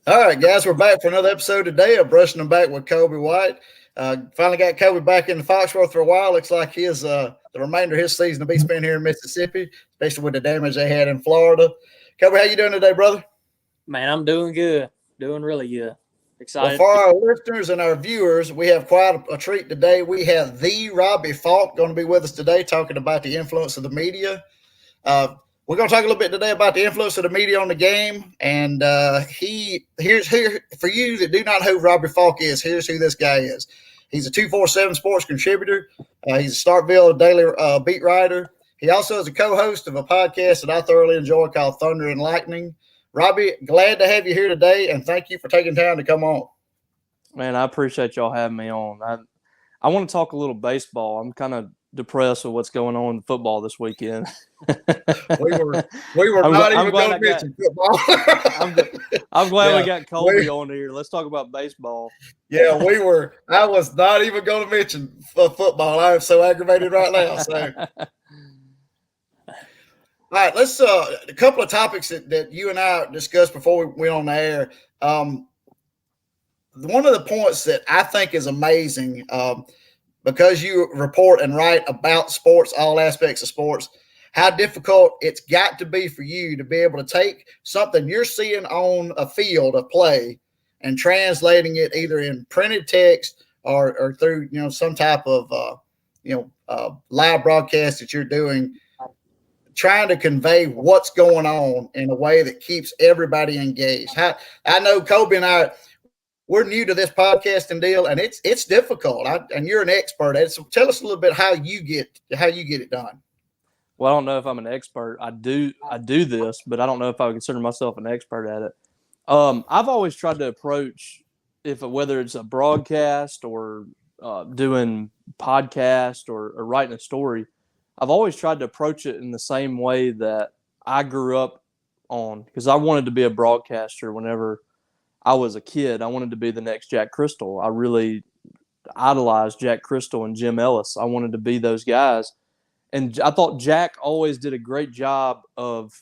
All right, guys, we're back for another episode today of Brushing Them Back with Colby White. Finally got Colby back in Foxworth for a while. Looks like his the remainder of his season will be spent here in Mississippi, especially with the damage they had in Florida. Colby, how you doing today, brother? Man, I'm doing good. Doing really good. Well, Excited. for our listeners and our viewers, we have quite a treat today. We have the Robbie Falk going to be with us today, talking about the influence of the media. Uh, we're going to talk a little bit today about the influence of the media on the game, and here's here for you that do not know who Robbie Falk is. Here's who this guy is. He's a 247 Sports contributor. He's a Starkville Daily beat writer. He also is a co-host of a podcast that I thoroughly enjoy called Thunder and Lightning. Robbie, glad to have you here today, and thank you for taking time to come on. Man, I appreciate y'all having me on. I want to talk a little baseball. I'm kind of depressed with what's going on in football this weekend. We were not even going to mention football. I'm glad we got Colby on here. Let's talk about baseball. Yeah, we were. I was not even going to mention football. I am so aggravated right now. So, all right, let's a couple of topics that you and I discussed before we went on the air. One of the points that I think is amazing, because you report and write about sports, all aspects of sports, how difficult it's got to be for you to be able to take something you're seeing on a field of play and translating it either in printed text or through some type of live broadcast that you're doing, trying to convey what's going on in a way that keeps everybody engaged. I know Colby and I, we're new to this podcasting deal, and it's difficult. And you're an expert at it. So tell us a little bit how you get it done. Well, I don't know if I'm an expert. I do this, but I don't know if I would consider myself an expert at it. I've always tried to approach whether it's a broadcast or doing podcast or writing a story. I've always tried to approach it in the same way that I grew up on, because I wanted to be a broadcaster whenever I was a kid. I wanted to be the next Jack Crystal. I really idolized Jack Crystal and Jim Ellis. I wanted to be those guys. And I thought Jack always did a great job of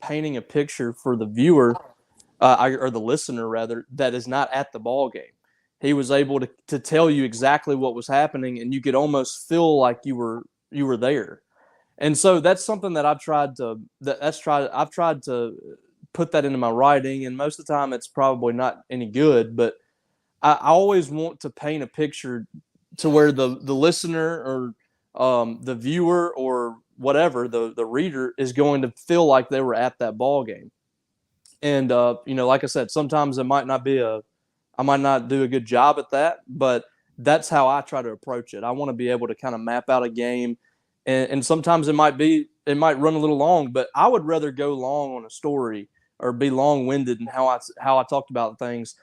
painting a picture for the viewer, or the listener rather, that is not at the ball game. He was able to tell you exactly what was happening, and you could almost feel like you were there. And so that's something that I've tried to put that into my writing, and most of the time it's probably not any good, but I always want to paint a picture to where the listener or the viewer or whatever, the reader is going to feel like they were at that ball game. And like I said, sometimes I might not do a good job at that, but that's how I try to approach it. I want to be able to kind of map out a game, and sometimes it might run a little long, but I would rather go long on a story or be long-winded in how I talked about things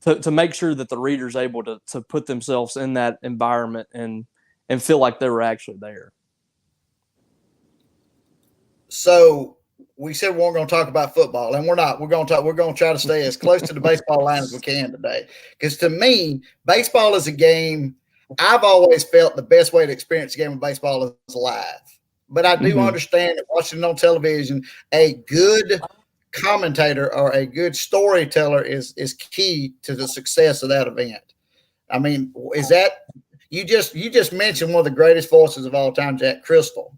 to make sure that the reader's able to put themselves in that environment and feel like they were actually there. So we said we weren't going to talk about football, and we're not. We're going to try to stay as close to the baseball line as we can today, because to me, baseball is a game. I've always felt the best way to experience a game of baseball is live. But I do understand that watching it on television, a good commentator or a good storyteller is key to the success of that event. I mean, is that you just mentioned one of the greatest voices of all time, Jack Crystal,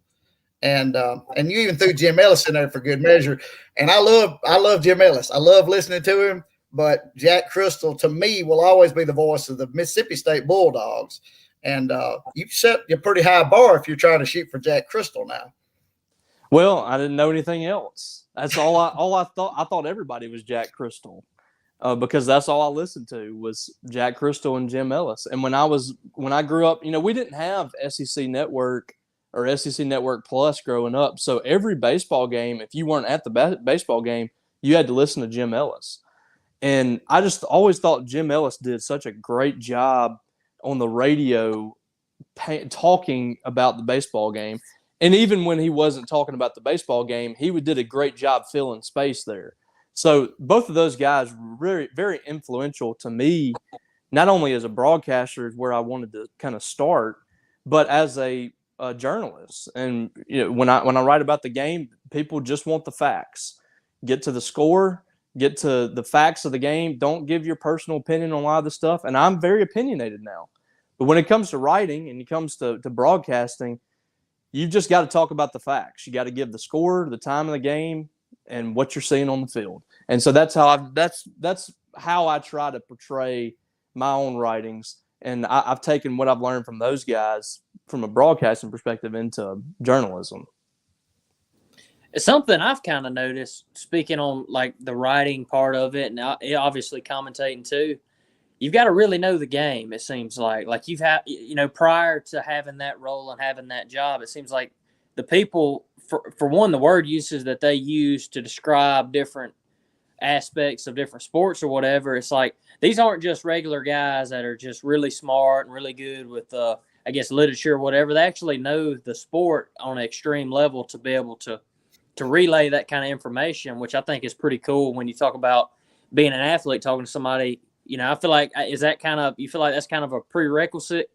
and you even threw Jim Ellis in there for good measure. And I love Jim Ellis. I love listening to him. But Jack Crystal, to me, will always be the voice of the Mississippi State Bulldogs. And you've set a pretty high bar if you're trying to shoot for Jack Crystal now. Well, I didn't know anything else. That's all I thought. I thought everybody was Jack Crystal, because that's all I listened to was Jack Crystal and Jim Ellis. And when I grew up, we didn't have SEC Network or SEC Network Plus growing up. So every baseball game, if you weren't at the baseball game, you had to listen to Jim Ellis. And I just always thought Jim Ellis did such a great job on the radio talking about the baseball game. And even when he wasn't talking about the baseball game, he did a great job filling space there. So both of those guys were very, very influential to me, not only as a broadcaster, where I wanted to kind of start, but as a journalist. And when I write about the game, people just want the facts. Get to the score, get to the facts of the game. Don't give your personal opinion on a lot of the stuff. And I'm very opinionated now. But when it comes to writing and it comes to broadcasting, you've just got to talk about the facts. You got to give the score, the time of the game, and what you're seeing on the field. And so that's how I try to portray my own writings. And I've taken what I've learned from those guys from a broadcasting perspective into journalism. It's something I've kind of noticed, speaking on like the writing part of it, and obviously commentating too. You've got to really know the game. It seems like you've had, prior to having that role and having that job, it seems like the people, for one, the word uses that they use to describe different aspects of different sports or whatever. It's like these aren't just regular guys that are just really smart and really good with, I guess, literature or whatever. They actually know the sport on an extreme level to be able to relay that kind of information, which I think is pretty cool when you talk about being an athlete, talking to somebody. I feel like you feel like that's kind of a prerequisite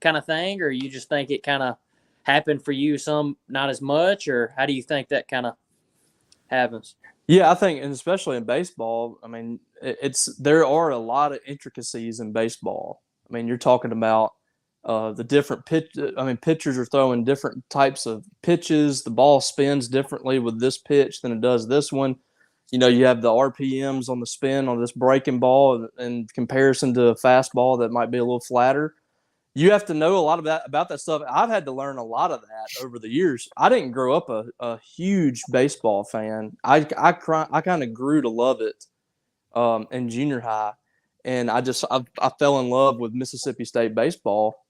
kind of thing, or you just think it kind of happened for you, some not as much, or how do you think that kind of happens? Yeah, I think, and especially in baseball, I mean, there are a lot of intricacies in baseball. I mean, you're talking about the different pitch. I mean, pitchers are throwing different types of pitches. The ball spins differently with this pitch than it does this one. You have the RPMs on the spin on this breaking ball in comparison to a fastball that might be a little flatter. You have to know a lot about that stuff. I've had to learn a lot of that over the years. I didn't grow up a huge baseball fan. I kind of grew to love it in junior high, and I fell in love with Mississippi State baseball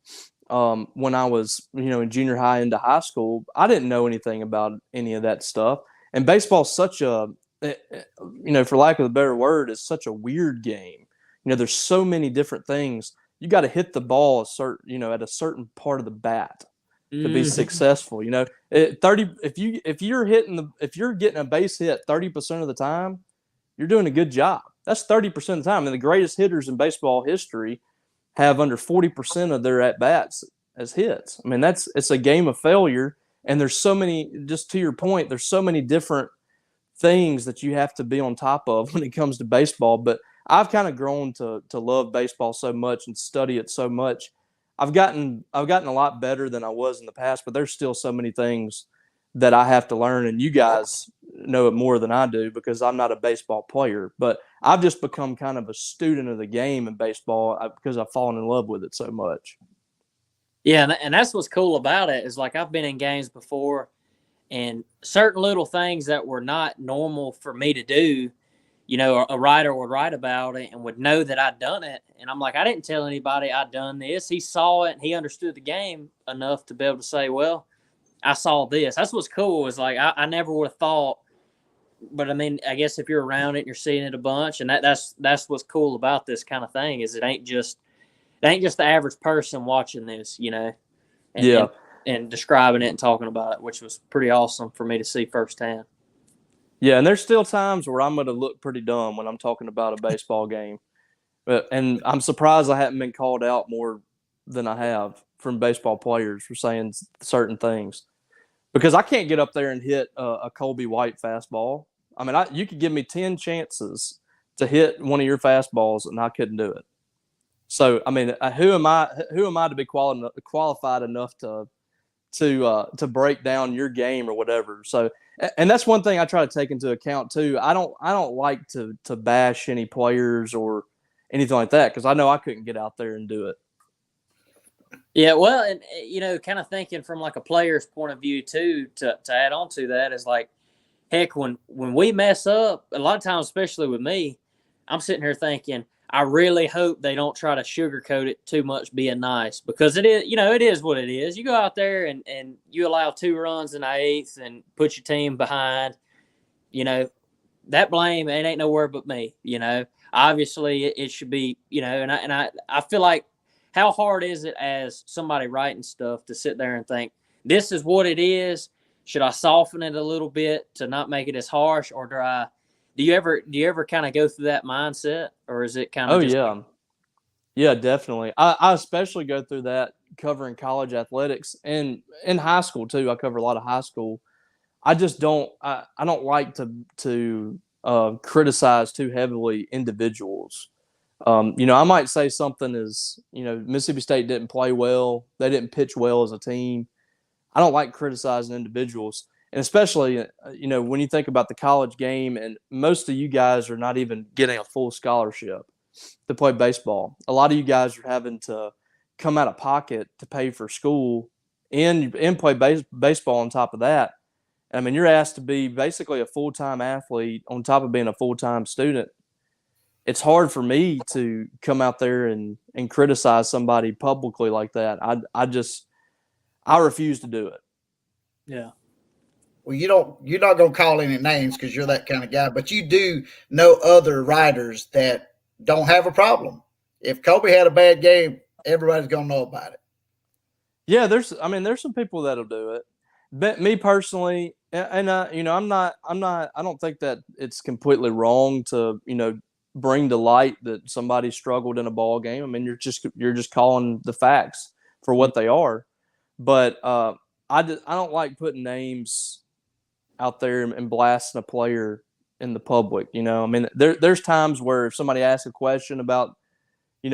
when I was in junior high into high school. I didn't know anything about any of that stuff, and baseball is such a for lack of a better word, it's such a weird game. There's so many different things. You got to hit the ball at a certain part of the bat to be successful. If you're getting a base hit 30% of the time, you're doing a good job. That's 30% of the time. And the greatest hitters in baseball history have under 40% of their at bats as hits. I mean, it's a game of failure. And there's so many, just to your point, there's so many different things that you have to be on top of when it comes to baseball. But I've kind of grown to love baseball so much and study it so much. I've gotten a lot better than I was in the past, but there's still so many things that I have to learn. And you guys know it more than I do because I'm not a baseball player, but I've just become kind of a student of the game in baseball because I've fallen in love with it so much. Yeah. And that's what's cool about it is like I've been in games before and certain little things that were not normal for me to do, a writer would write about it and would know that I'd done it. And I'm like, I didn't tell anybody I'd done this. He saw it and he understood the game enough to be able to say, well, I saw this. That's what's cool is like, I never would have thought, but I mean, I guess if you're around it and you're seeing it a bunch, and that's what's cool about this kind of thing is it ain't just the average person watching this, and describing it and talking about it, which was pretty awesome for me to see firsthand. Yeah, and there's still times where I'm going to look pretty dumb when I'm talking about a baseball game. And I'm surprised I haven't been called out more than I have from baseball players for saying certain things. Because I can't get up there and hit a Colby White fastball. I mean, you could give me 10 chances to hit one of your fastballs, and I couldn't do it. So, I mean, who am I to be qualified enough to break down your game or whatever? So, and that's one thing I try to take into account too. I don't like to bash any players or anything like that because I know I couldn't get out there and do it. Yeah, well, and kind of thinking from like a player's point of view too, to add on to that is like, heck, when we mess up, a lot of times, especially with me, I'm sitting here thinking, I really hope they don't try to sugarcoat it too much being nice because it is, it is what it is. You go out there and you allow 2 runs in the 8th and put your team behind, that blame, it ain't nowhere but me, Obviously it should be, and I feel like how hard is it as somebody writing stuff to sit there and think, this is what it is. Should I soften it a little bit to not make it as harsh, or do you ever kind of go through that mindset, or is it kind of? Oh, yeah. Yeah, definitely. I especially go through that covering college athletics and in high school too. I cover a lot of high school. I just don't. I don't like to criticize too heavily individuals. I might say something as, Mississippi State didn't play well. They didn't pitch well as a team. I don't like criticizing individuals. And especially, when you think about the college game, and most of you guys are not even getting a full scholarship to play baseball. A lot of you guys are having to come out of pocket to pay for school and play baseball on top of that. I mean, you're asked to be basically a full-time athlete on top of being a full-time student. It's hard for me to come out there and criticize somebody publicly like that. I refuse to do it. Yeah. Well, you're not going to call any names because you're that kind of guy, but you do know other writers that don't have a problem. If Colby had a bad game, everybody's going to know about it. Yeah, there's some people that'll do it. But me personally, and I don't think that it's completely wrong to, bring to light that somebody struggled in a ball game. I mean, you're just calling the facts for what they are. But I don't like putting names out there and blasting a player in the public. I mean, there's times where if somebody asks a question about,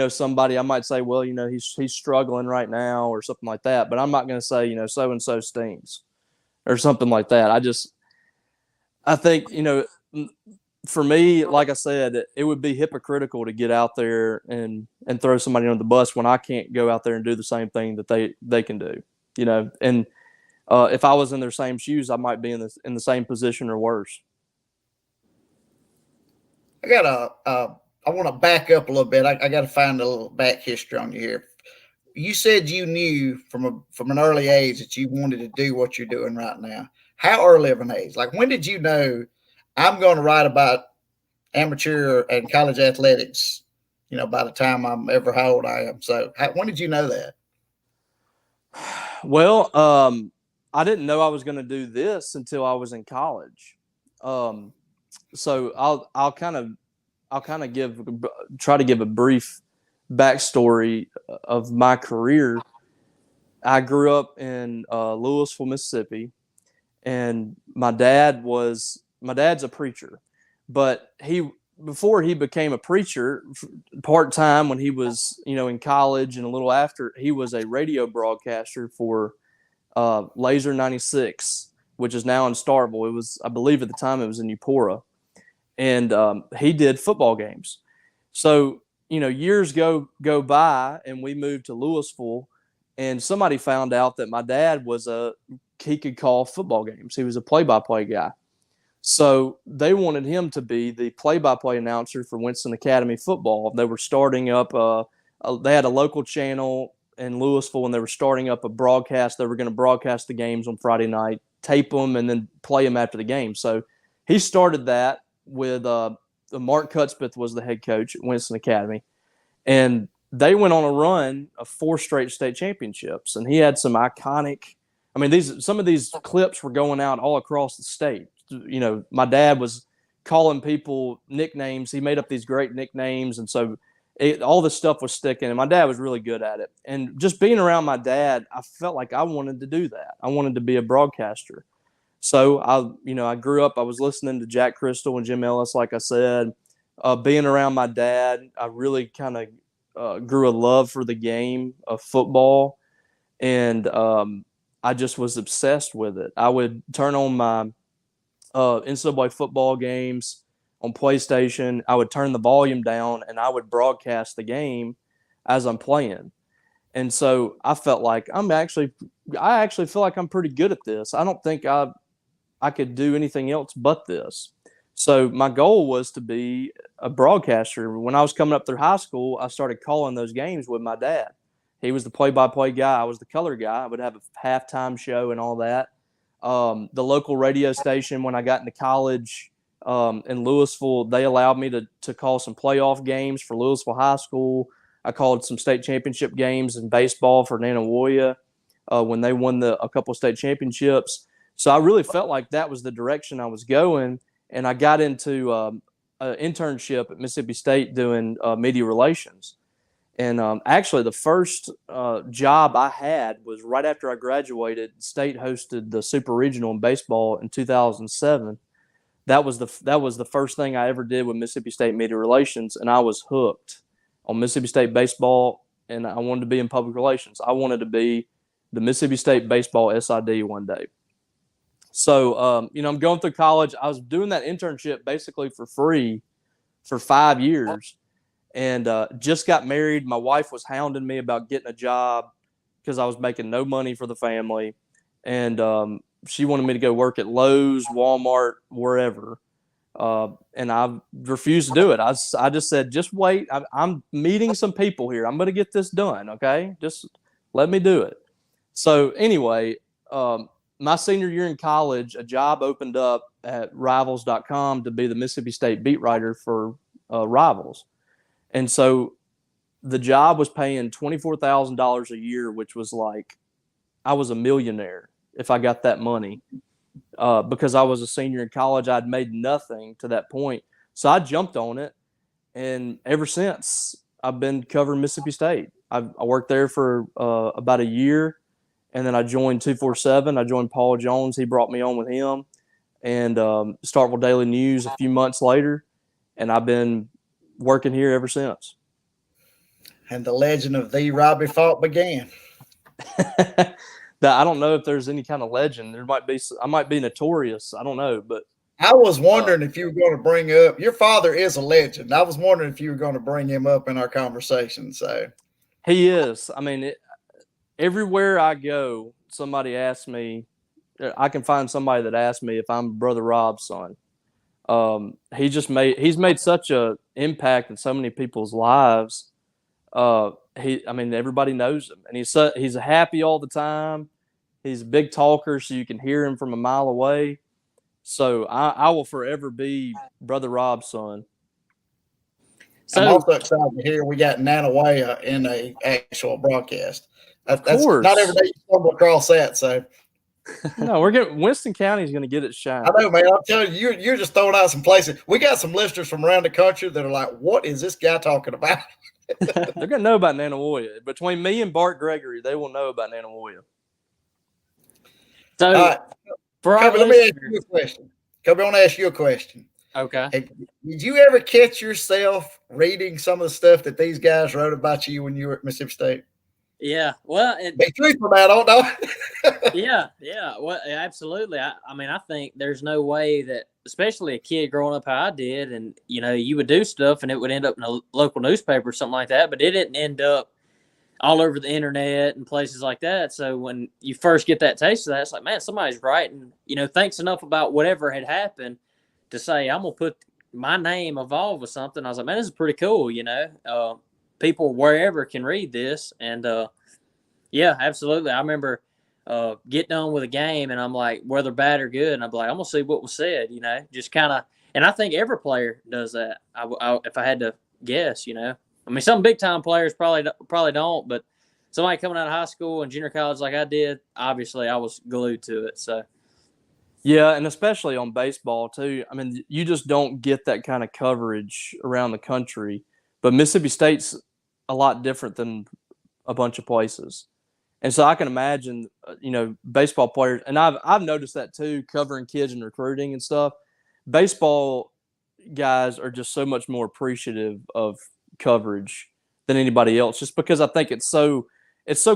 somebody, I might say, well, he's struggling right now or something like that. But I'm not going to say, so-and-so stings or something like that. I think, for me, like I said, it would be hypocritical to get out there and throw somebody on the bus when I can't go out there and do the same thing that they can do, and if I was in their same shoes, I might be in the same position or worse. I want to back up a little bit. I got to find a little back history on you here. You said you knew from an early age that you wanted to do what you're doing right now. How early of an age? Like, when did you know I'm going to write about amateur and college athletics, by the time I'm ever how old I am? So when did you know that? Well, I didn't know I was going to do this until I was in college. So I'll kind of try to give a brief backstory of my career. I grew up in Louisville, Mississippi, and my dad's a preacher, but before he became a preacher part-time, when he was, in college and a little after, he was a radio broadcaster for Laser 96, which is now in Starkville. It was, I believe at the time it was in Eupora. And he did football games. So, years go by and we moved to Louisville, and somebody found out that my dad he could call football games. He was a play-by-play guy. So they wanted him to be the play-by-play announcer for Winston Academy football. They were starting up they had a local channel in Louisville, and they were starting up a broadcast. They were going to broadcast the games on Friday night, tape them, and then play them after the game. So he started that with Mark Cutsmith was the head coach at Winston Academy, and they went on a run of 4 straight state championships. And he had some iconic. I mean, some of these clips were going out all across the state. My dad was calling people nicknames. He made up these great nicknames, and so all this stuff was sticking. And my dad was really good at it. And just being around my dad, I felt like I wanted to do that. I wanted to be a broadcaster. So I grew up. I was listening to Jack Crystal and Jim Ellis, like I said. Being around my dad, I really kind of grew a love for the game of football, and I just was obsessed with it. I would turn on my NCAA football games on PlayStation. I would turn the volume down and I would broadcast the game as I'm playing. And so I felt like I actually feel like I'm pretty good at this. I don't think I could do anything else but this. So my goal was to be a broadcaster. When I was coming up through high school, I started calling those games with my dad. He was the play-by-play guy. I was the color guy. I would have a halftime show and all that. The local radio station, when I got into college in Louisville, they allowed me to call some playoff games for Louisville High School. I called some state championship games in baseball for Nanawoya when they won a couple of state championships. So I really felt like that was the direction I was going, and I got into an internship at Mississippi State doing media relations. And actually, the first job I had was right after I graduated. State hosted the Super Regional in baseball in 2007. that was the first thing I ever did with Mississippi State Media Relations, and I was hooked on Mississippi State baseball, and I wanted to be in public relations. I wanted to be the Mississippi State baseball SID one day. So, I'm going through college. I was doing that internship basically for free for 5 years, and just got married. My wife was hounding me about getting a job because I was making no money for the family, and she wanted me to go work at Lowe's, Walmart, wherever. And I refused to do it. I just said, just wait. I'm meeting some people here. I'm going to get this done. Okay. Just let me do it. So anyway, my senior year in college, a job opened up at rivals.com to be the Mississippi State beat writer for Rivals. And so the job was paying $24,000 a year, which was like, I was a millionaire if I got that money. Because I was a senior in college, I'd made nothing to that point. So I jumped on it. And ever since, I've been covering Mississippi State. I worked there for about a year. And then I joined 247. I joined Paul Jones. He brought me on with him. And Starkville Daily News a few months later. And I've been working here ever since. And the legend of the Robbie Fault began. I don't know if there's any kind of legend. I might be notorious. I don't know, but I was wondering if you were going to bring up your father is a legend. I was wondering if you were going to bring him up in our conversation. So he is. I mean, everywhere I go, somebody asks me. I can find somebody that asks me if I'm Brother Rob's son. He's made such a impact in so many people's lives. Everybody knows him, and he's happy all the time. He's a big talker, so you can hear him from a mile away. So I will forever be Brother Rob's son. So, I'm also excited to hear we got Nanawaya in a actual broadcast. That's not every day you stumble across that. So no, Winston County is going to get its shine. I know, man. I'm telling you, you're just throwing out some places. We got some listeners from around the country that are like, "What is this guy talking about?" They're going to know about Nanawaya. Between me and Bart Gregory, they will know about Nanawaya. So, Colby, let me ask you a question. Colby, I want to ask you a question. Okay. Did you ever catch yourself reading some of the stuff that these guys wrote about you when you were at Mississippi State? Yeah. Well, be truthful now, don't know. Yeah. Well, absolutely. I think there's no way that, especially a kid growing up how I did, and you would do stuff and it would end up in a local newspaper or something like that, but it didn't end up all over the internet and places like that. So when you first get that taste of that, it's like, man, somebody's writing, thinks enough about whatever had happened to say, I'm going to put my name involved with something. I was like, man, this is pretty cool. People wherever can read this. And yeah, absolutely. I remember getting on with a game and I'm like, whether bad or good. And I'm like, I'm going to see what was said, just kind of, and I think every player does that. If I had to guess, some big time players probably don't, but somebody coming out of high school and junior college like I did, obviously I was glued to it. So, yeah, and especially on baseball too. I mean, you just don't get that kind of coverage around the country. But Mississippi State's a lot different than a bunch of places, and so I can imagine, baseball players, and I've noticed that too, covering kids and recruiting and stuff. Baseball guys are just so much more appreciative of coverage than anybody else, just because I think it's so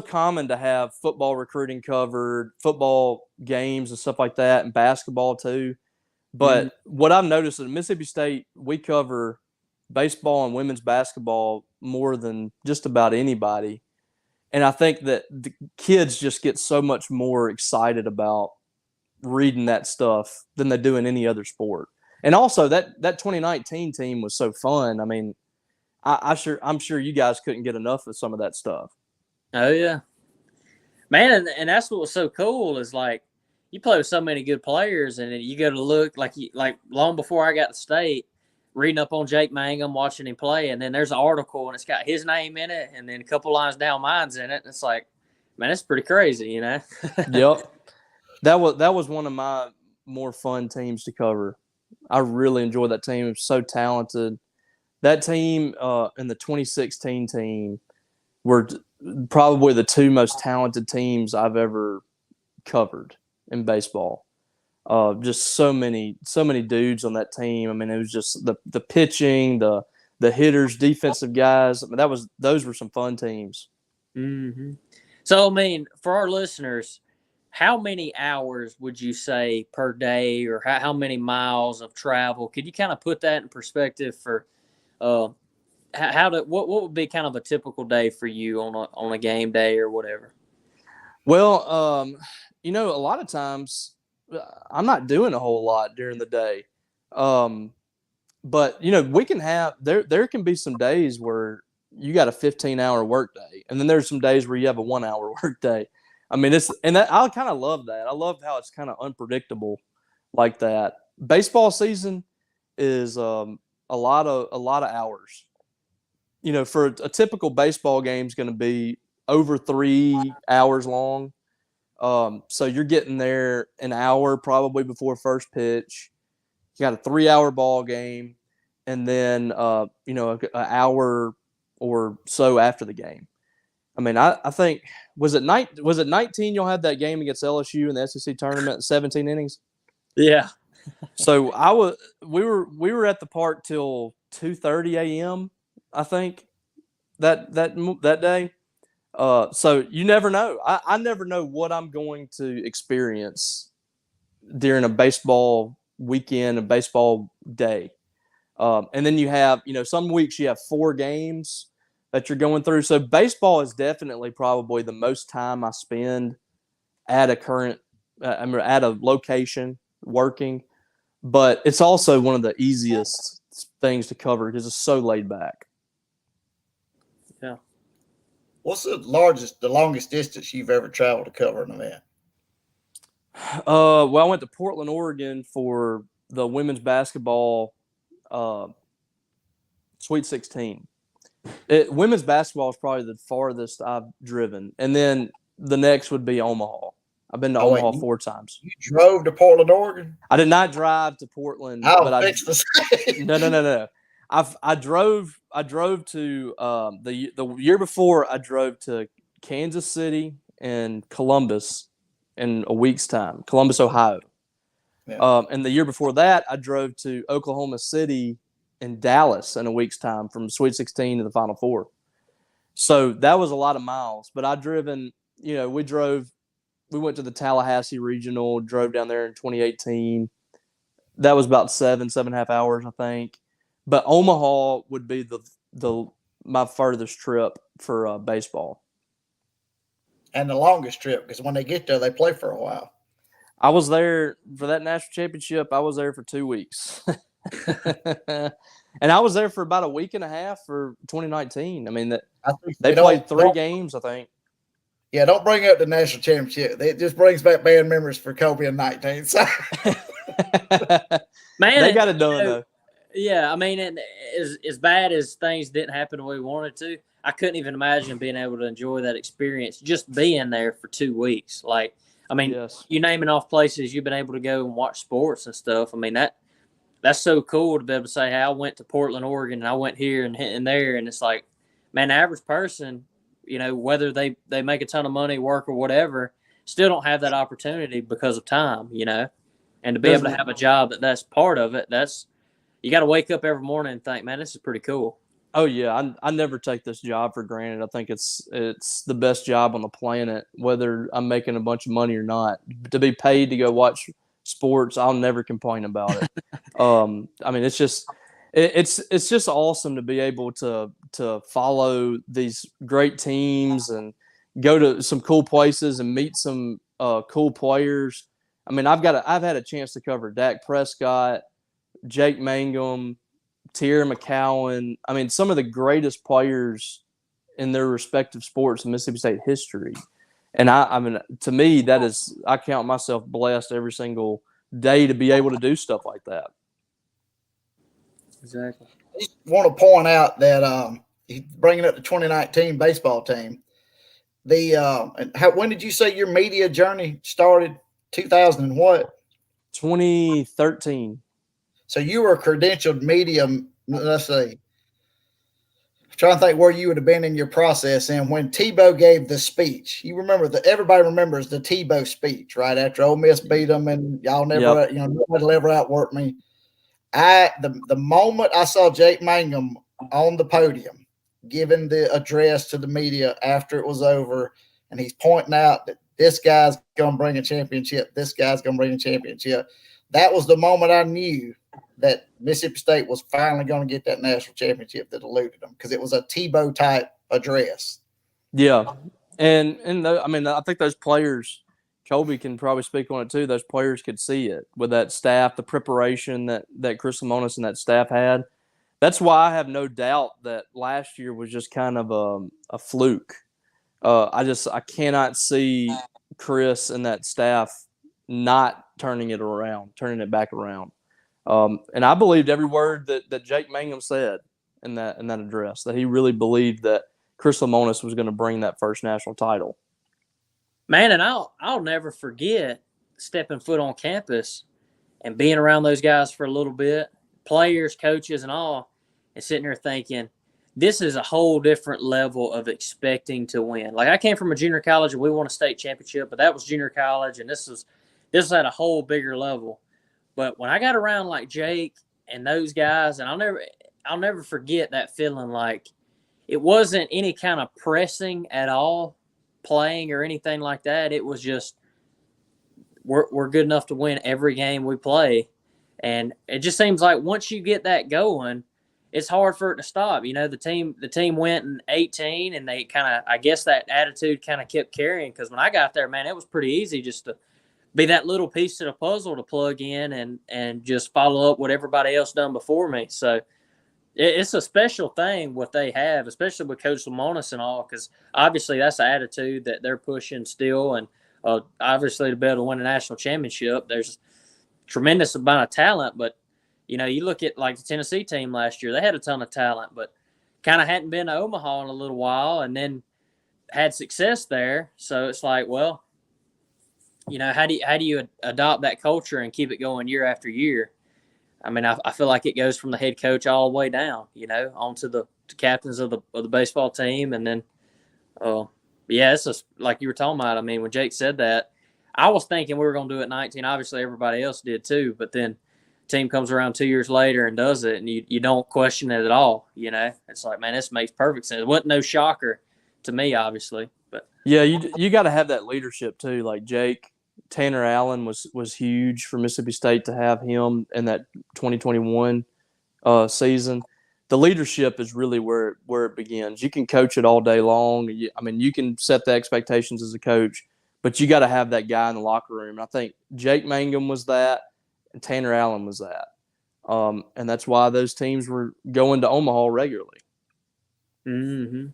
common to have football recruiting covered, football games and stuff like that, and basketball too. But what I've noticed at Mississippi State, we cover baseball and women's basketball more than just about anybody. And I think that the kids just get so much more excited about reading that stuff than they do in any other sport. And also that 2019 team was so fun. I mean, I'm sure you guys couldn't get enough of some of that stuff. Oh yeah, man, and that's what was so cool is like you play with so many good players, and you go to look like long before I got to state, reading up on Jake Mangum, watching him play, and then there's an article and it's got his name in it, and then a couple lines down mine's in it. And it's like, man, it's pretty crazy, Yep, that was one of my more fun teams to cover. I really enjoyed that team. It was so talented. That team and the 2016 team were probably the two most talented teams I've ever covered in baseball. Just so many dudes on that team. I mean, it was just the pitching, the hitters, defensive guys. I mean, those were some fun teams. Mm-hmm. So, I mean, for our listeners, how many hours would you say per day, or how many miles of travel? Could you kind of put that in perspective for what would be kind of a typical day for you on a game day or whatever? Well, a lot of times I'm not doing a whole lot during the day. But we can have there can be some days where you got a 15-hour work day, and then there's some days where you have a 1-hour work day. I mean, I kind of love that. I love how it's kind of unpredictable like that. Baseball season is a lot of hours. For a typical baseball game is going to be over 3 hours long. So you're getting there an hour probably before first pitch. You got a 3-hour ball game, and then an hour or so after the game. I mean, I think was it 19? Y'all had that game against LSU in the SEC tournament, 17 innings. Yeah. So we were at the park till 2:30 a.m. I think that day. So you never know. I never know what I'm going to experience during a baseball weekend, a baseball day. And then you have, some weeks you have 4 games that you're going through. So baseball is definitely probably the most time I spend at at a location working, but it's also one of the easiest things to cover because it's so laid back. Yeah. What's the longest distance you've ever traveled to cover an event? Well, I went to Portland, Oregon for the women's basketball Sweet 16. Women's basketball is probably the farthest I've driven, and then the next would be Omaha. I've been to Omaha 4 times. You drove to Portland, Oregon? I did not drive to Portland, but No. I drove to the year before. I drove to Kansas City and Columbus in a week's time. Columbus, Ohio. Yeah. And the year before that, I drove to Oklahoma City and Dallas in a week's time from Sweet 16 to the Final Four. So that was a lot of miles. But I've driven, we went to the Tallahassee Regional, drove down there in 2018. That was about 7.5 hours, I think. But Omaha would be my furthest trip for baseball. And the longest trip, because when they get there, they play for a while. I was there for that national championship. I was there for 2 weeks. And I was there for about a week and a half for 2019. I mean, they played 3 games, I think. Yeah, don't bring up the national championship. It just brings back bad memories for Colby in 19. So. Man, they got it done, though. Yeah, I mean, as bad as things didn't happen the way we wanted to, I couldn't even imagine being able to enjoy that experience just being there for 2 weeks. Like, I mean, yes. You naming off places you've been able to go and watch sports and stuff. I mean, that's so cool to be able to say, hey, I went to Portland, Oregon, and I went here and there. And it's like, man, the average person, whether they make a ton of money, work or whatever, still don't have that opportunity because of time, And to be able to have a job that's part of it, you got to wake up every morning and think, man, this is pretty cool. Oh, yeah. I never take this job for granted. I think it's the best job on the planet, whether I'm making a bunch of money or not. To be paid to go watch sports, I'll never complain about it. I mean, it's just awesome to be able to follow these great teams and go to some cool places and meet some cool players. I mean, I've had a chance to cover Dak Prescott, Jake Mangum, Tierra McCowan. I mean, some of the greatest players in their respective sports in Mississippi State history. And I mean, to me, I count myself blessed every single day to be able to do stuff like that. Exactly. I just want to point out that bringing up the 2019 baseball team, when did you say your media journey started? 2000 and what? 2013. So you were a credentialed media, let's see, trying to think where you would have been in your process. And when Tebow gave the speech, you remember that everybody remembers the Tebow speech, right? After Ole Miss beat them and y'all never, nobody will ever outwork me. The moment I saw Jake Mangum on the podium giving the address to the media after it was over, and he's pointing out that this guy's going to bring a championship. This guy's going to bring a championship. That was the moment I knew that Mississippi State was finally going to get that national championship that eluded them, because it was a Tebow type address. Yeah, I think those players, Colby can probably speak on it too. Those players could see it with that staff, the preparation that Chris Lemonis and that staff had. That's why I have no doubt that last year was just kind of a fluke. I cannot see Chris and that staff not turning it back around. And I believed every word that Jake Mangum said in that address, that he really believed that Chris Lemonis was going to bring that first national title. Man, and I'll never forget stepping foot on campus and being around those guys for a little bit, players, coaches, and all, and sitting there thinking, this is a whole different level of expecting to win. Like, I came from a junior college and we won a state championship, but that was junior college, and this was at a whole bigger level. But when I got around like Jake and those guys, and I'll never forget that feeling. Like, it wasn't any kind of pressing at all, playing or anything like that. It was just we're good enough to win every game we play, and it just seems like once you get that going, it's hard for it to stop. You know, the team went in 18, and they kind of, I guess that attitude kind of kept carrying, because when I got there, man, it was pretty easy just to be that little piece of the puzzle to plug in and just follow up what everybody else done before me. So it's a special thing what they have, especially with Coach Lemonis and all, because obviously that's the attitude that they're pushing still. And obviously to be able to win a national championship, there's a tremendous amount of talent. But, you know, you look at like the Tennessee team last year, they had a ton of talent, but kind of hadn't been to Omaha in a little while, and then had success there. So it's like, well, you know, how do you adopt that culture and keep it going year after year? I mean, I feel like it goes from the head coach all the way down, you know, onto the captains of the baseball team. And then, yeah, it's just like you were talking about. I mean, when Jake said that, I was thinking we were going to do it at 19. Obviously, everybody else did too. But then team comes around 2 years later and does it, and you don't question it at all, you know. It's like, man, this makes perfect sense. It wasn't no shocker to me, obviously. But yeah, you got to have that leadership too, like Jake. Tanner Allen was huge for Mississippi State to have him in that 2021 season. The leadership is really where it begins. You can coach it all day long. You can set the expectations as a coach, but you got to have that guy in the locker room. And I think Jake Mangum was that, and Tanner Allen was that. And that's why those teams were going to Omaha regularly. Mm-hmm.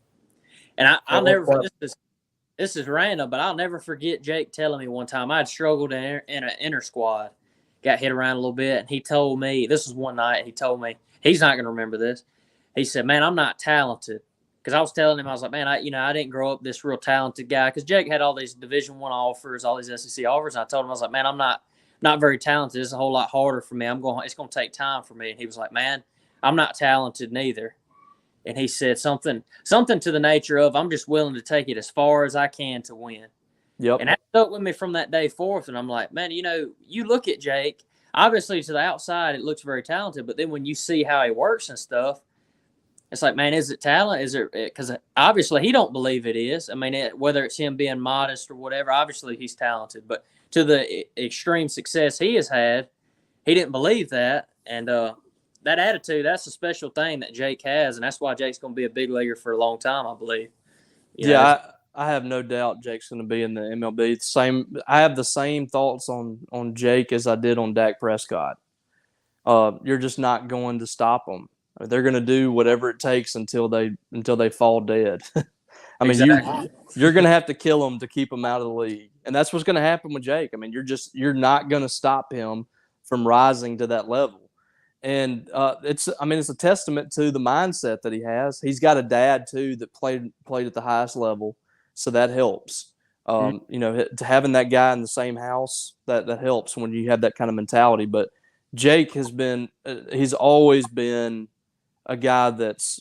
And I'll never – this is random, but I'll never forget Jake telling me one time I had struggled in an inter squad, got hit around a little bit, and he told me, this was one night, he told me, he's not going to remember this. He said, man, I'm not talented. Because I was telling him, I was like, man, I didn't grow up this real talented guy. Because Jake had all these Division I offers, all these SEC offers. And I told him, I was like, man, I'm not very talented. It's a whole lot harder for me. It's going to take time for me. And he was like, man, I'm not talented neither. And he said something to the nature of, I'm just willing to take it as far as I can to win. Yep. And that stuck with me from that day forth. And I'm like, man, you look at Jake, obviously to the outside, it looks very talented. But then when you see how he works and stuff, it's like, man, is it talent? Is it, because obviously he don't believe it is. I mean, whether it's him being modest or whatever, obviously he's talented. But to the extreme success he has had, he didn't believe that. And, that attitude, that's a special thing that Jake has, and that's why Jake's going to be a big leaguer for a long time, I believe. I have no doubt Jake's going to be in the MLB. I have the same thoughts on Jake as I did on Dak Prescott. You're just not going to stop them. They're going to do whatever it takes until they fall dead. I mean, exactly. you're going to have to kill them to keep them out of the league, and that's what's going to happen with Jake. I mean, you're not going to stop him from rising to that level. And it's a testament to the mindset that he has. He's got a dad too that played at the highest level, so that helps. Having that guy in the same house that helps when you have that kind of mentality. But Jake he's always been a guy that's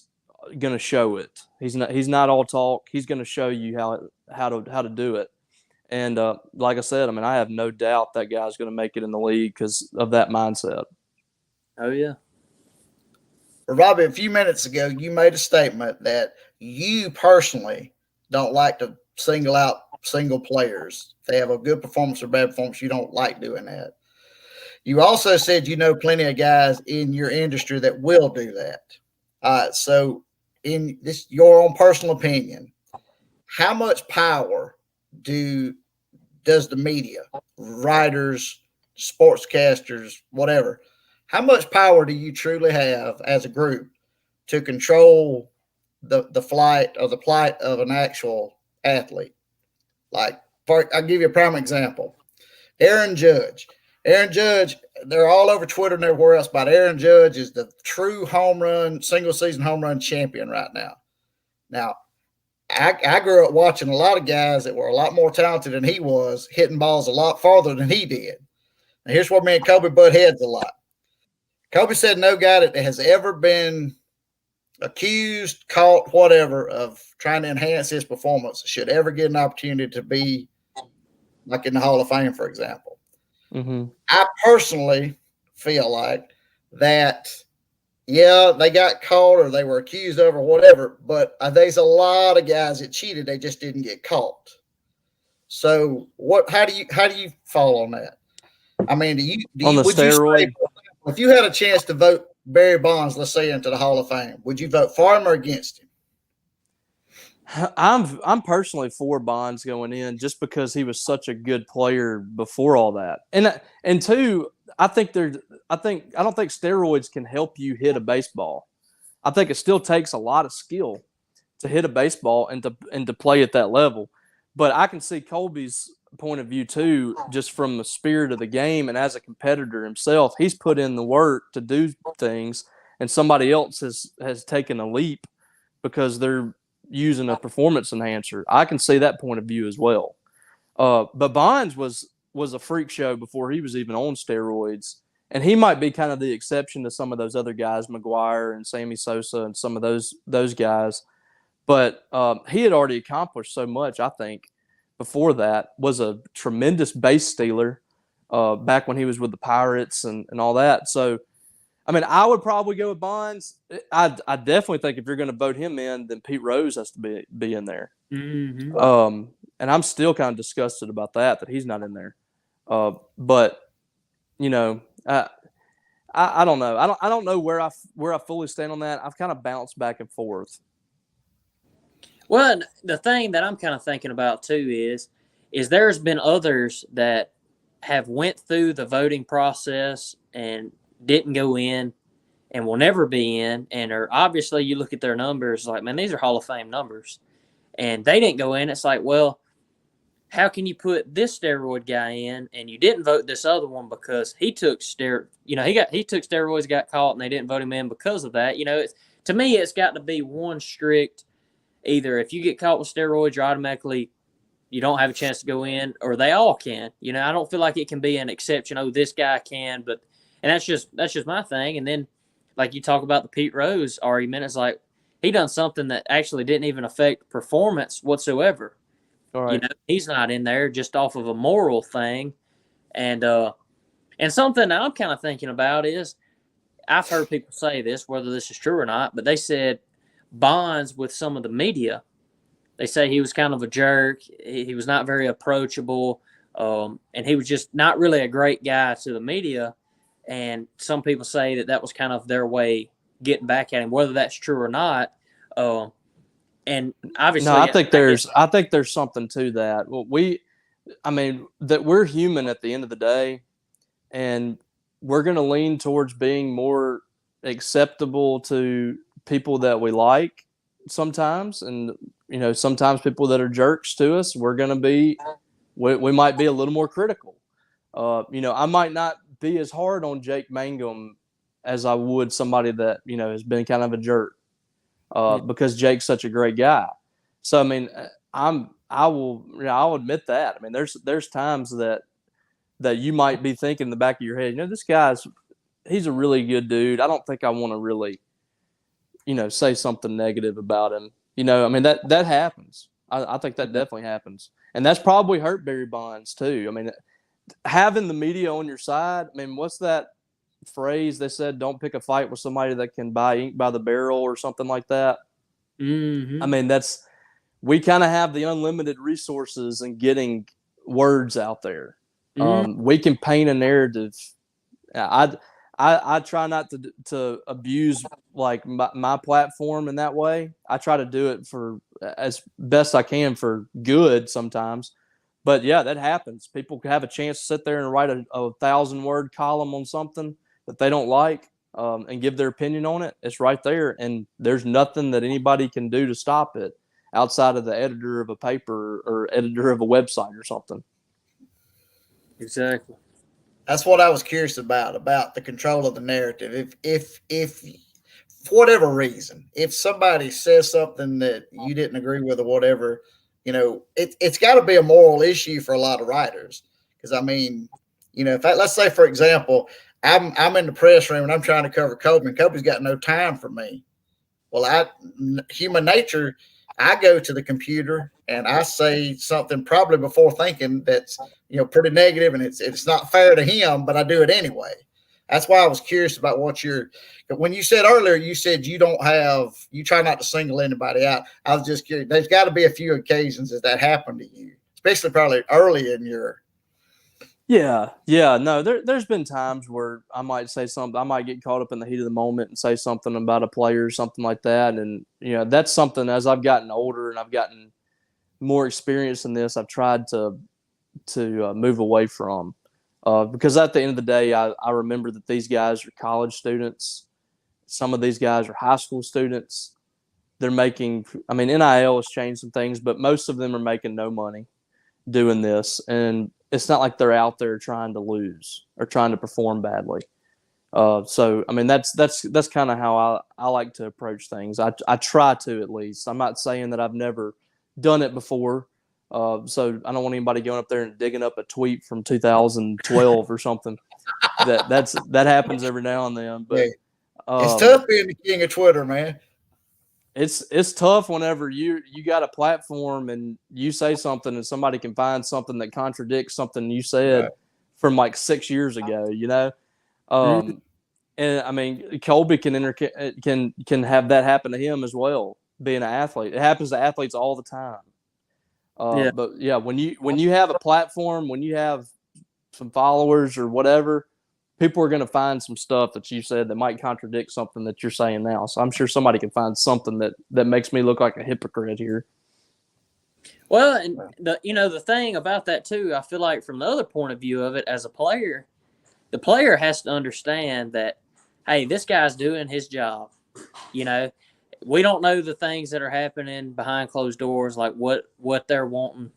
going to show it. He's not all talk. He's going to show you how to do it. And like I said, I mean, I have no doubt that guy's going to make it in the league because of that mindset. Oh yeah. Robbie, a few minutes ago, you made a statement that you personally don't like to single out single players. If they have a good performance or bad performance, you don't like doing that. You also said you know plenty of guys in your industry that will do that. So, in this, your own personal opinion, how much power does the media, writers, sportscasters, whatever, how much power do you truly have as a group to control the flight or the plight of an actual athlete? Like, I'll give you a prime example. Aaron Judge. They're all over Twitter and everywhere else, but Aaron Judge is the true single season home run champion right now. Now, I grew up watching a lot of guys that were a lot more talented than he was, hitting balls a lot farther than he did. Now, here's where me and Colby butt heads a lot. Colby said no guy that has ever been accused, caught, whatever, of trying to enhance his performance should ever get an opportunity to be like in the Hall of Fame, for example. Mm-hmm. I personally feel like that, yeah, they got caught or they were accused of or whatever, but there's a lot of guys that cheated. They just didn't get caught. So how do you fall on that? I mean, would steroid? You say, if you had a chance to vote Barry Bonds, let's say, into the Hall of Fame, would you vote for him or against him? I'm personally for Bonds going in just because he was such a good player before all that. And two, I don't think steroids can help you hit a baseball. I think it still takes a lot of skill to hit a baseball and to play at that level. But I can see Colby's point of view too, just from the spirit of the game and as a competitor himself. He's put in the work to do things, and somebody else has taken a leap because they're using a performance enhancer. I can see that point of view as well. But Bonds was a freak show before he was even on steroids, and he might be kind of the exception to some of those other guys, McGuire and Sammy Sosa and some of those guys. But he had already accomplished so much, I think, before that. Was a tremendous base stealer back when he was with the Pirates and all that. So, I mean, I would probably go with Bonds. I definitely think if you're going to vote him in, then Pete Rose has to be in there. Mm-hmm. And I'm still kind of disgusted about that he's not in there. But you know, I don't know. I don't know where I fully stand on that. I've kind of bounced back and forth. Well, the thing that I'm kind of thinking about too is there's been others that have went through the voting process and didn't go in and will never be in, and are obviously, you look at their numbers like, man, these are Hall of Fame numbers, and they didn't go in. It's like, well, how can you put this steroid guy in and you didn't vote this other one because he took he took steroids, got caught, and they didn't vote him in because of that? To me, it's got to be one strict. Either if you get caught with steroids, you don't have a chance to go in, or they all can. I don't feel like it can be an exception. Oh, this guy can, and that's just my thing. And then, like you talk about the Pete Rose argument, it's like he done something that actually didn't even affect performance whatsoever. All right. He's not in there just off of a moral thing. And something I'm kind of thinking about is, I've heard people say this, whether this is true or not, but they said Bonds with some of the media, they say he was kind of a jerk. He was not very approachable. And he was just not really a great guy to the media. And some people say that was kind of their way getting back at him, whether that's true or not. And obviously, no, I think there's something to that. Well, that we're human at the end of the day, and we're going to lean towards being more acceptable to people that we like sometimes, and sometimes people that are jerks to us, we're going to be, we might be a little more critical. I might not be as hard on Jake Mangum as I would somebody that has been kind of a jerk. Because Jake's such a great guy. So, I mean, I'll admit that. I mean, there's times that you might be thinking in the back of your head, this he's a really good dude. I don't think I want to really say something negative about him. I mean, that happens. I think that definitely happens. And that's probably hurt Barry Bonds too. I mean, having the media on your side, I mean, what's that phrase they said? Don't pick a fight with somebody that can buy ink by the barrel or something like that. Mm-hmm. I mean, we kind of have the unlimited resources in getting words out there. We can paint a narrative. I try not to abuse like my platform in that way. I try to do it for as best I can for good sometimes. But yeah, that happens. People have a chance to sit there and write a 1,000-word column on something that they don't like and give their opinion on it. It's right there, and there's nothing that anybody can do to stop it outside of the editor of a paper or editor of a website or something. Exactly. That's what I was curious about the control of the narrative. If for whatever reason, if somebody says something that you didn't agree with or whatever, it's got to be a moral issue for a lot of writers. Because I mean, let's say for example, I'm in the press room and I'm trying to cover Colby, and Colby's got no time for me. Well, human nature, I go to the computer and I say something probably before thinking that's pretty negative, and it's not fair to him, but I do it anyway. That's why I was curious about when you said earlier, you said you try not to single anybody out. I was just curious. There's got to be a few occasions that happened to you, especially probably early in your. Yeah. No, there's been times where I might say something. I might get caught up in the heat of the moment and say something about a player or something like that. And, that's something as I've gotten older and I've gotten more experience in this, I've tried to move away from. Because at the end of the day, I remember that these guys are college students. Some of these guys are high school students. They're making, I mean, NIL has changed some things, but most of them are making no money doing this. And it's not like they're out there trying to lose or trying to perform badly. So, I mean, that's kind of how I like to approach things. I try to, at least. I'm not saying that I've never done it before. So I don't want anybody going up there and digging up a tweet from 2012 or something. That happens every now and then. But it's tough being the king of Twitter, man. It's tough whenever you got a platform and you say something and somebody can find something that contradicts something you said from like 6 years ago, And I mean, Colby can have that happen to him as well, being an athlete. It happens to athletes all the time. But yeah, when you have a platform, when you have some followers or whatever, people are going to find some stuff that you said that might contradict something that you're saying now. So I'm sure somebody can find something that makes me look like a hypocrite here. Well, and the thing about that too, I feel like from the other point of view of it, as a player, the player has to understand that, hey, this guy's doing his job. We don't know the things that are happening behind closed doors, like what they're wanting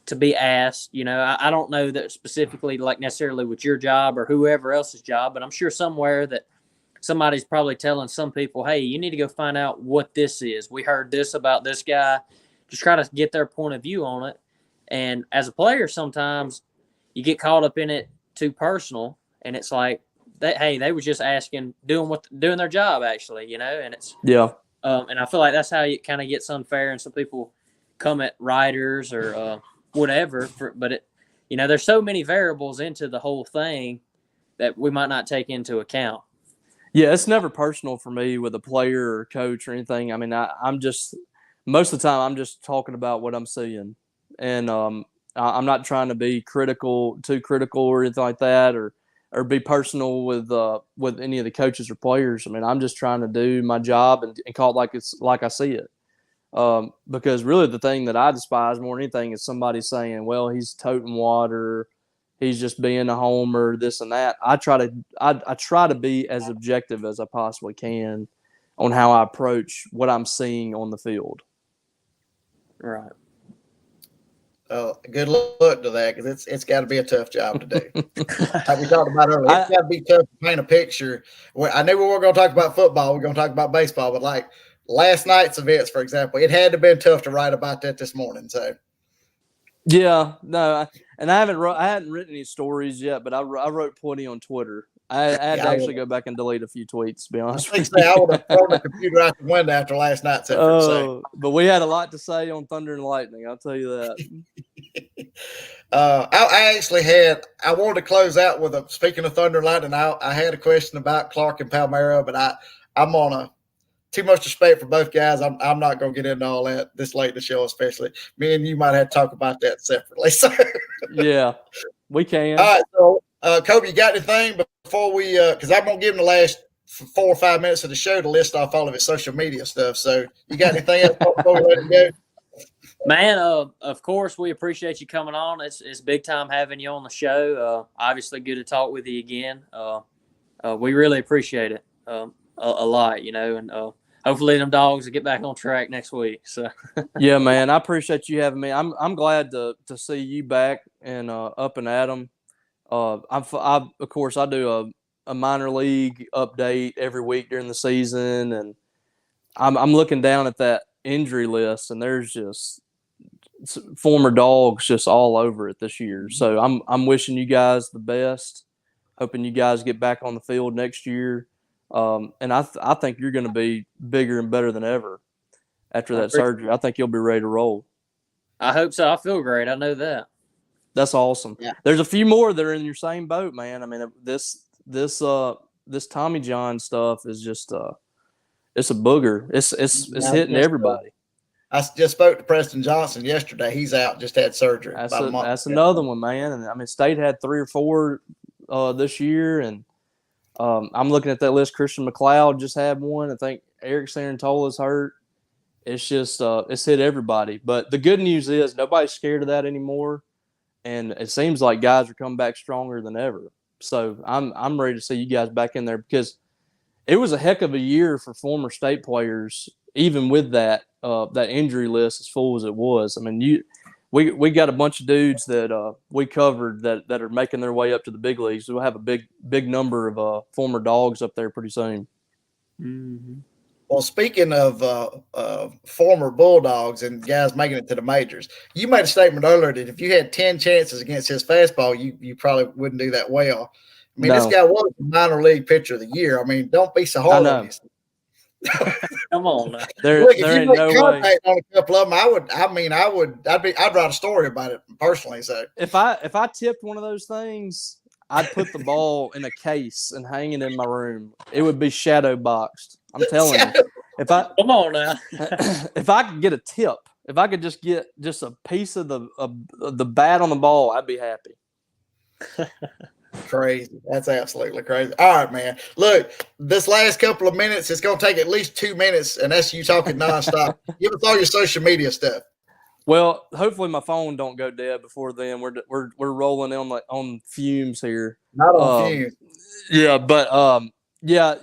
to be asked. I don't know that specifically, like necessarily with your job or whoever else's job, but I'm sure somewhere that somebody's probably telling some people, hey, you need to go find out what this is. We heard this about this guy. Just try to get their point of view on it. And as a player, sometimes you get caught up in it too personal, and it's like, they were just asking, doing their job actually, and it's and I feel like that's how it kind of gets unfair, and some people come at writers or whatever. But there's so many variables into the whole thing that we might not take into account. Yeah, it's never personal for me with a player or coach or anything. I mean, I'm just most of the time I'm just talking about what I'm seeing, and I'm not trying to be too critical or anything like that, or be personal with any of the coaches or players. I mean, I'm just trying to do my job and call it like I see it. Because really the thing that I despise more than anything is somebody saying, well, he's toting water, he's just being a homer, this and that. I try to be as objective as I possibly can on how I approach what I'm seeing on the field. Right. Oh, good luck to that, because it's got to be a tough job to do. Like we talked about earlier, it's got to be tough to paint a picture. I knew we weren't going to talk about football. We're going to talk about baseball, but like last night's events, for example, it had to have been tough to write about that this morning. So, yeah, no, and I hadn't written any stories yet, but I wrote plenty on Twitter. I had to actually go back and delete a few tweets, to be honest with you. I would have thrown the computer out the window after last night's effort. But we had a lot to say on Thunder and Lightning, I'll tell you that. I actually I wanted to close out with speaking of Thunder and Lightning, I had a question about Clark and Palmyra, but I'm on too much respect for both guys. I'm not going to get into all that this late in the show, especially. Me and you might have to talk about that separately. So yeah, we can. All right, so Colby, you got anything before we because I'm going to give him the last 4 or 5 minutes of the show to list off all of his social media stuff. So you got anything else before we let him go? Man, of course, we appreciate you coming on. It's big time having you on the show. Obviously, good to talk with you again. We really appreciate it a lot, and hopefully them dogs will get back on track next week. So yeah, man, I appreciate you having me. I'm glad to see you back and up and at 'em. Of course, I do a minor league update every week during the season, and I'm looking down at that injury list, and there's just former dogs just all over it this year. So I'm wishing you guys the best, hoping you guys get back on the field next year. And I think you're going to be bigger and better than ever after that surgery. I think you'll be ready to roll. I hope so. I feel great. I know that. That's awesome. Yeah. There's a few more that are in your same boat, man. I mean, this Tommy John stuff is just it's a booger. It's hitting everybody. I just spoke to Preston Johnson yesterday. He's out, just had surgery. That's another one, man. And I mean, State had 3 or 4 this year, and I'm looking at that list. Christian McLeod just had one. I think Eric Sarantola's hurt. It's just it's hit everybody. But the good news is nobody's scared of that anymore, and it seems like guys are coming back stronger than ever. So I'm ready to see you guys back in there, because it was a heck of a year for former State players, even with that injury list as full as it was. I mean, we got a bunch of dudes that we covered that are making their way up to the big leagues. We'll have a big number of former dogs up there pretty soon. Mm-hmm. Well, speaking of former Bulldogs and guys making it to the majors, you made a statement earlier that if you had 10 chances against his fastball, you probably wouldn't do that well. I mean, This guy was the minor league pitcher of the year. I mean, don't be so hard on yourself. Come on. Look, if you make contact on a couple of them, I'd write a story about it personally. So if I tipped one of those things, I'd put the ball in a case and hang it in my room. It would be shadow boxed. I'm telling you. Come on now. If I could get a tip, if I could just get a piece of the bat on the ball, I'd be happy. Crazy. That's absolutely crazy. All right, man. Look, this last couple of minutes, it's going to take at least 2 minutes, and that's you talking nonstop. Give us all your social media stuff. Well, hopefully my phone don't go dead before then. We're rolling on fumes here. Not on fumes. Yeah, but yeah,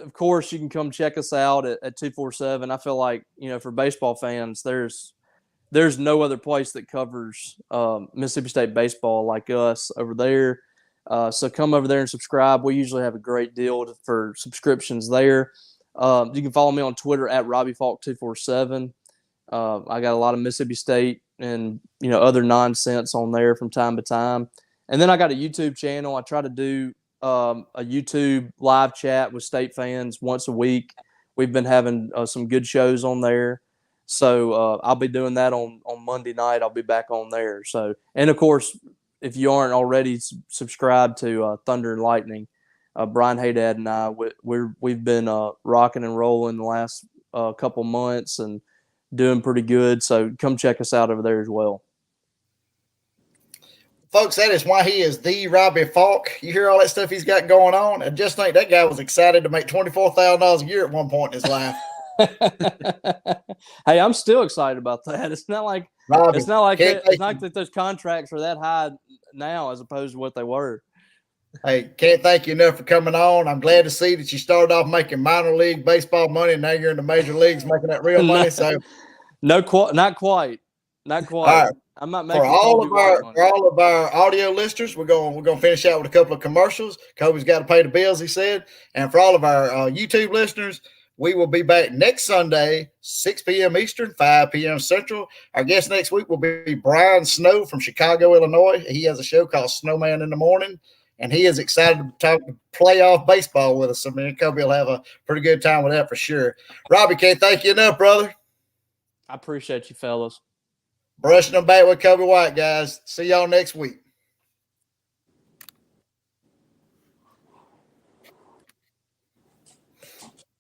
of course you can come check us out at 247. I feel like, for baseball fans, there's no other place that covers Mississippi State baseball like us over there. So come over there and subscribe. We usually have a great deal for subscriptions there. You can follow me on Twitter at RobbieFalk247. I got a lot of Mississippi State and other nonsense on there from time to time. And then I got a YouTube channel. I try to do a YouTube live chat with State fans once a week. We've been having some good shows on there. So I'll be doing that on Monday night. I'll be back on there. So, and of course, if you aren't already subscribed to Thunder and Lightning, Brian Haydad and I, we've been rocking and rolling the last couple months and doing pretty good. So come check us out over there as well. Folks, that is why he is the Robbie Falk. You hear all that stuff he's got going on, and just think that guy was excited to make $24,000 a year at one point in his life. Hey, I'm still excited about that. It's not like Robbie, that those contracts are that high now as opposed to what they were. Hey, can't thank you enough for coming on. I'm glad to see that you started off making minor league baseball money, and now you're in the major leagues making that real money. So, not quite. All right. I'm not making for all of our audio listeners. We're gonna finish out with a couple of commercials. Kobe's got to pay the bills, he said. And for all of our YouTube listeners, we will be back next Sunday, 6 p.m. Eastern, 5 p.m. Central. Our guest next week will be Brian Snow from Chicago, Illinois. He has a show called Snowman in the Morning. and he is excited to talk playoff baseball with us. So me and Colby will have a pretty good time with that for sure. Robbie, can't thank you enough, brother. I appreciate you, fellas. Brushing them back with Colby White, guys. See y'all next week.